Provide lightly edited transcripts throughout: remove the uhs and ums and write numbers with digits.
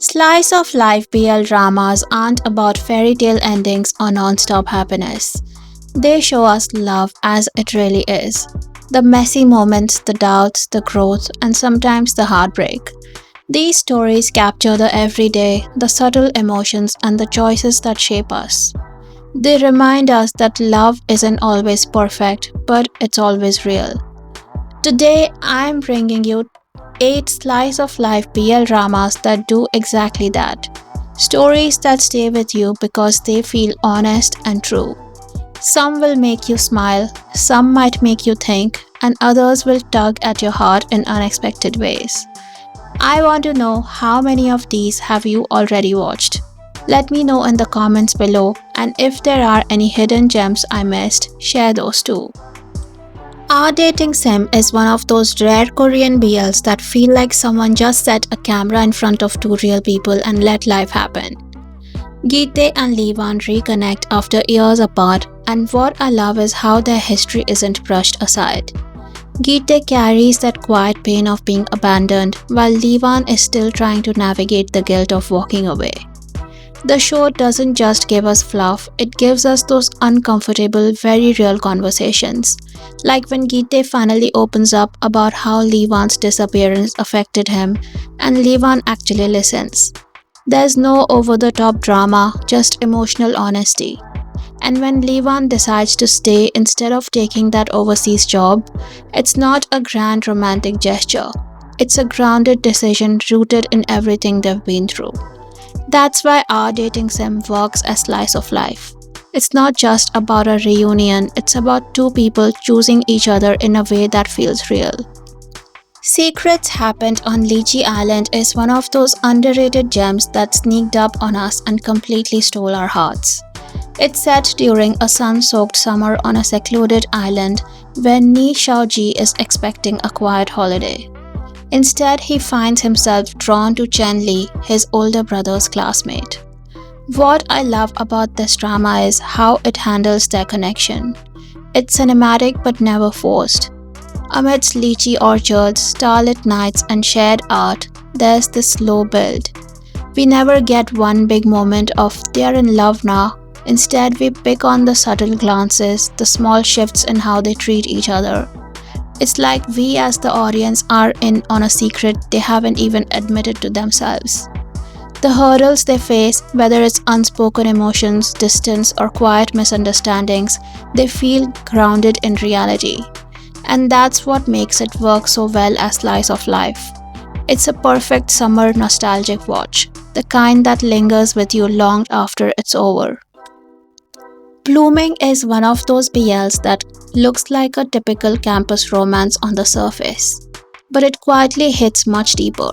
Slice of life BL dramas aren't about fairy tale endings or non-stop happiness. They show us love as it really is. The messy moments, the doubts, the growth, and sometimes the heartbreak. These stories capture the everyday, the subtle emotions, and the choices that shape us. They remind us that love isn't always perfect, but it's always real. Today, I'm bringing you 8 slice of life BL dramas that do exactly that. Stories that stay with you because they feel honest and true. Some will make you smile, some might make you think, and others will tug at your heart in unexpected ways. I want to know how many of these have you already watched. Let me know in the comments below, and if there are any hidden gems I missed, share those too. Our Dating Sim is one of those rare Korean BLs that feel like someone just set a camera in front of two real people and let life happen. Geetae and Leewan reconnect after years apart, and what I love is how their history isn't brushed aside. Geetae carries that quiet pain of being abandoned, while Leewan is still trying to navigate the guilt of walking away. The show doesn't just give us fluff, it gives us those uncomfortable, very real conversations. Like when Geetae finally opens up about how Leewan's disappearance affected him, and Leewan actually listens. There's no over-the-top drama, just emotional honesty. And when Leewan decides to stay instead of taking that overseas job, it's not a grand romantic gesture. It's a grounded decision rooted in everything they've been through. That's why Our Dating Sim works as slice of life. It's not just about a reunion, it's about two people choosing each other in a way that feels real. Secrets Happened on Lychee Island is one of those underrated gems that sneaked up on us and completely stole our hearts. It's set during a sun-soaked summer on a secluded island where Ni Xiaoji is expecting a quiet holiday. Instead, he finds himself drawn to Chen Li, his older brother's classmate. What I love about this drama is how it handles their connection. It's cinematic but never forced. Amidst lychee orchards, starlit nights, and shared art, there's this slow build. We never get one big moment of they're in love now. Instead, we pick on the subtle glances, the small shifts in how they treat each other. It's like we as the audience are in on a secret they haven't even admitted to themselves. The hurdles they face, whether it's unspoken emotions, distance, or quiet misunderstandings, they feel grounded in reality. And that's what makes it work so well as slice of life. It's a perfect summer nostalgic watch, the kind that lingers with you long after it's over. Blooming is one of those BLs that looks like a typical campus romance on the surface, but it quietly hits much deeper.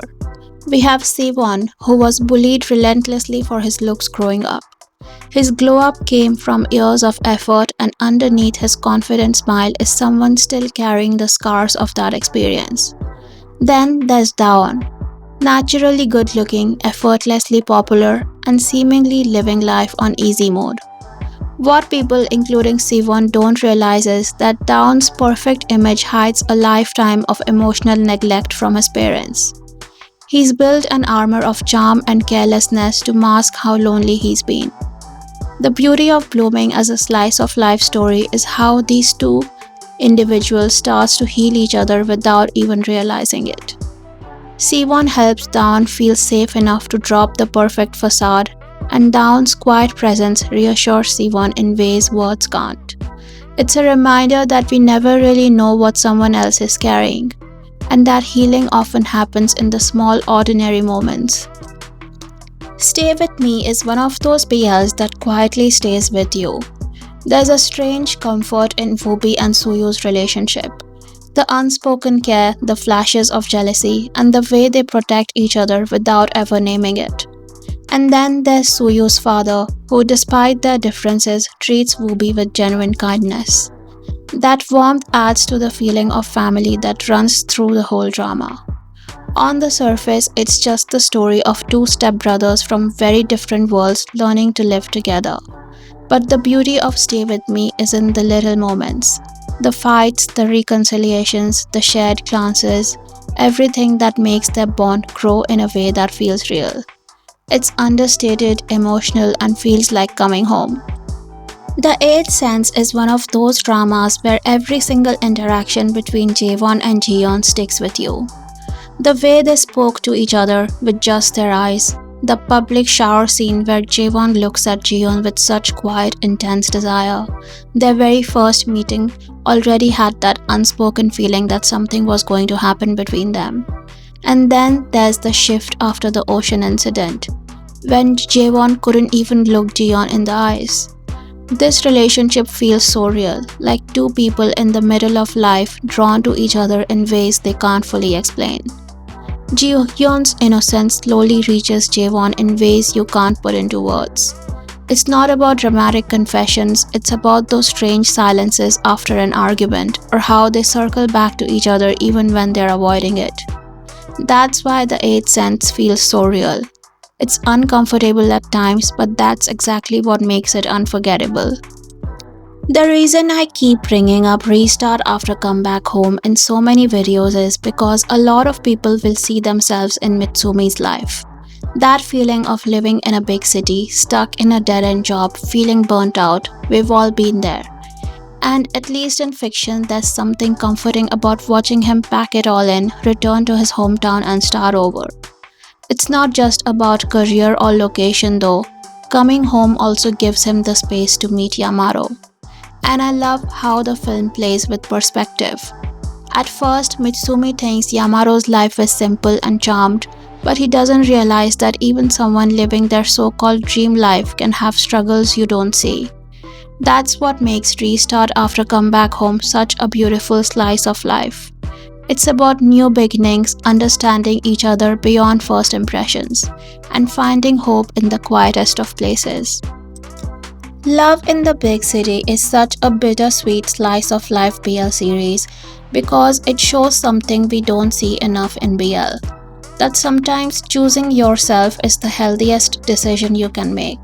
We have Siwon, who was bullied relentlessly for his looks growing up. His glow-up came from years of effort, and underneath his confident smile is someone still carrying the scars of that experience. Then there's Dawn, naturally good-looking, effortlessly popular, and seemingly living life on easy mode. What people, including Siwon, don't realize is that Dawn's perfect image hides a lifetime of emotional neglect from his parents. He's built an armor of charm and carelessness to mask how lonely he's been. The beauty of Blooming as a slice of life story is how these two individuals start to heal each other without even realizing it. Siwon helps Dawn feel safe enough to drop the perfect facade, and Dawn's quiet presence reassures Siwon in ways words can't. It's a reminder that we never really know what someone else is carrying, and that healing often happens in the small ordinary moments. Stay With Me is one of those BLs that quietly stays with you. There's a strange comfort in Woobi and Suyu's relationship. The unspoken care, the flashes of jealousy, and the way they protect each other without ever naming it. And then there's Suyu's father, who despite their differences treats Woobi with genuine kindness. That warmth adds to the feeling of family that runs through the whole drama. On the surface, it's just the story of two stepbrothers from very different worlds learning to live together. But the beauty of Stay With Me is in the little moments. The fights, the reconciliations, the shared glances, everything that makes their bond grow in a way that feels real. It's understated, emotional, and feels like coming home. The Eighth Sense is one of those dramas where every single interaction between Jaewon and Jiyeon sticks with you. The way they spoke to each other with just their eyes, the public shower scene where Jaewon looks at Jiyeon with such quiet, intense desire, their very first meeting already had that unspoken feeling that something was going to happen between them. And then there's the shift after the ocean incident, when Jaewon couldn't even look Jiyeon in the eyes. This relationship feels so real, like two people in the middle of life drawn to each other in ways they can't fully explain. Ji-hyun's innocence slowly reaches Jaewon in ways you can't put into words. It's not about dramatic confessions, it's about those strange silences after an argument or how they circle back to each other even when they're avoiding it. That's why the Eighth Sense feels so real. It's uncomfortable at times, but that's exactly what makes it unforgettable. The reason I keep bringing up Restart After Come Back Home in so many videos is because a lot of people will see themselves in Mitsumi's life. That feeling of living in a big city, stuck in a dead-end job, feeling burnt out, we've all been there. And at least in fiction, there's something comforting about watching him pack it all in, return to his hometown and start over. It's not just about career or location though. Coming home also gives him the space to meet Yamaro. And I love how the film plays with perspective. At first, Mitsumi thinks Yamaro's life is simple and charmed, but he doesn't realize that even someone living their so-called dream life can have struggles you don't see. That's what makes Restart After Come Back Home such a beautiful slice of life. It's about new beginnings, understanding each other beyond first impressions, and finding hope in the quietest of places. Love in the Big City is such a bittersweet slice of life BL series because it shows something we don't see enough in BL. That sometimes choosing yourself is the healthiest decision you can make.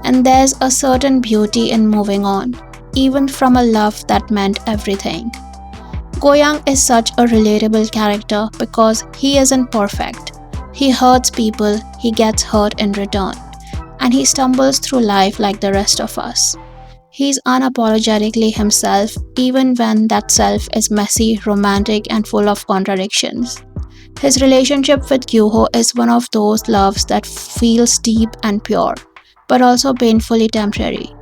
And there's a certain beauty in moving on, even from a love that meant everything. Go-young is such a relatable character because he isn't perfect. He hurts people, he gets hurt in return, and he stumbles through life like the rest of us. He's unapologetically himself even when that self is messy, romantic, and full of contradictions. His relationship with Yuho is one of those loves that feels deep and pure, but also painfully temporary.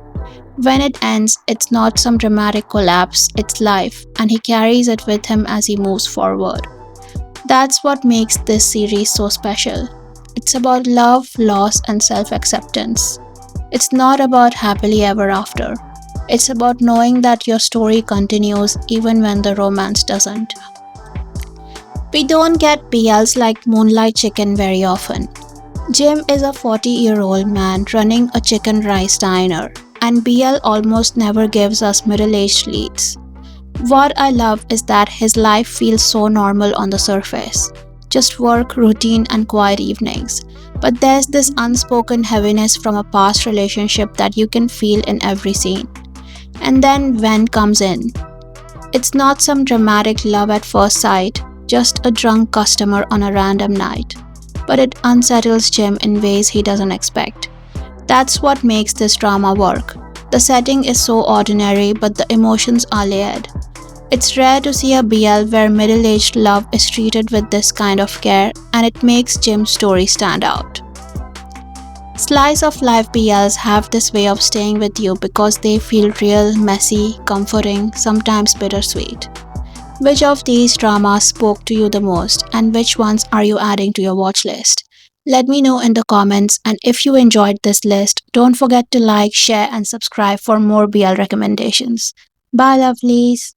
When it ends, it's not some dramatic collapse, it's life, and he carries it with him as he moves forward. That's what makes this series so special. It's about love, loss, and self-acceptance. It's not about happily ever after. It's about knowing that your story continues even when the romance doesn't. We don't get BLs like Moonlight Chicken very often. Jim is a 40-year-old man running a chicken rice diner, and BL almost never gives us middle-aged leads. What I love is that his life feels so normal on the surface. Just work, routine, and quiet evenings. But there's this unspoken heaviness from a past relationship that you can feel in every scene. And then Wen comes in. It's not some dramatic love at first sight, just a drunk customer on a random night. But it unsettles Jim in ways he doesn't expect. That's what makes this drama work. The setting is so ordinary, but the emotions are layered. It's rare to see a BL where middle-aged love is treated with this kind of care, and it makes Jim's story stand out. Slice of life BLs have this way of staying with you because they feel real, messy, comforting, sometimes bittersweet. Which of these dramas spoke to you the most, and which ones are you adding to your watch list? Let me know in the comments, and if you enjoyed this list, don't forget to like, share, and subscribe for more BL recommendations. Bye lovelies!